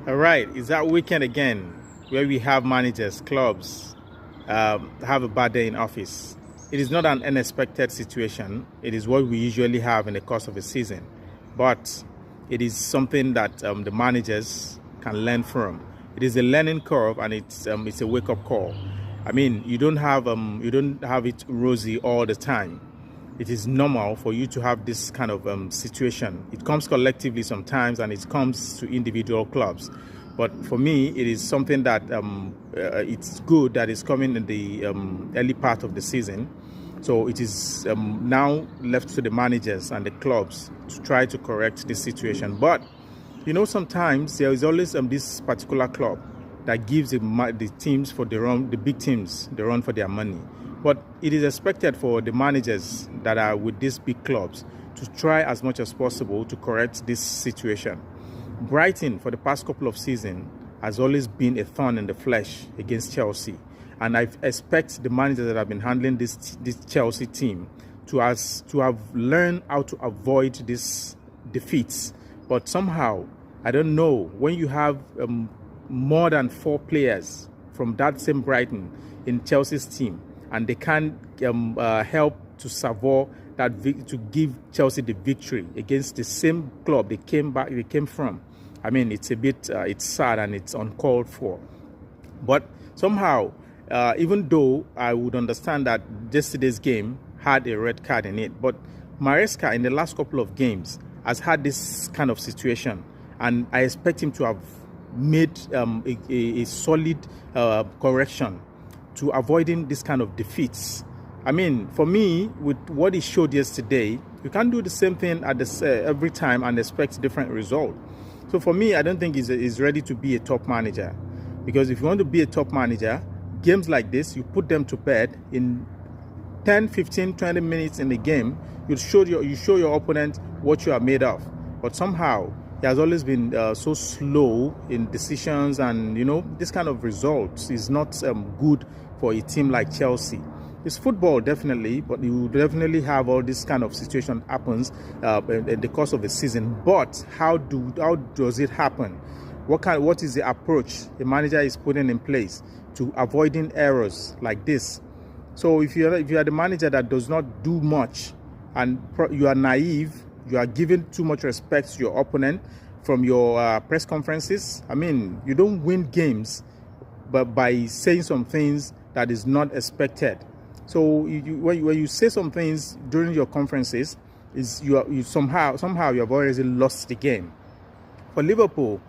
All right, it's that weekend again where we have managers, clubs have a bad day in office. It is not an unexpected situation. It is what we usually have in the course of a season, but it is something that the managers can learn from. It is a learning curve, and it's a wake-up call. I mean, you don't have it rosy all the time. It is normal for you to have this kind of situation. It comes collectively sometimes, and it comes to individual clubs. But for me, it is something that it's good that is coming in the early part of the season. So it is now left to the managers and the clubs to try to correct this situation. But sometimes there is always this particular club that gives the teams for the big teams the run for their money. But it is expected for the managers that are with these big clubs to try as much as possible to correct this situation. Brighton, for the past couple of seasons, has always been a thorn in the flesh against Chelsea. And I expect the managers that have been handling this Chelsea team to have learned how to avoid these defeats. But somehow, I don't know, when you have more than 4 players from that same Brighton in Chelsea's team, and they can't help to savour that to give Chelsea the victory against the same club they came from. I mean, it's a bit it's sad and it's uncalled for. But somehow, even though I would understand that yesterday's game had a red card in it, but Maresca in the last couple of games has had this kind of situation, and I expect him to have made a solid correction to avoiding this kind of defeats. I mean, for me, with what he showed yesterday, you can't do the same thing at every time and expect different result. So for me, I don't think he's ready to be a top manager. Because if you want to be a top manager, games like this, you put them to bed in 10, 15, 20 minutes in the game, you show your opponent what you are made of. But somehow, he has always been so slow in decisions, and this kind of results is not good for a team like Chelsea. It's football, definitely, but you definitely have all this kind of situation happens in the course of a season. But how does it happen? What is the approach the manager is putting in place to avoiding errors like this? So if you are the manager that does not do much, and you are naive, you are giving too much respect to your opponent from your press conferences. I mean, you don't win games, but by saying some things that is not expected. So when you say some things during your conferences, you somehow you have already lost the game. For Liverpool,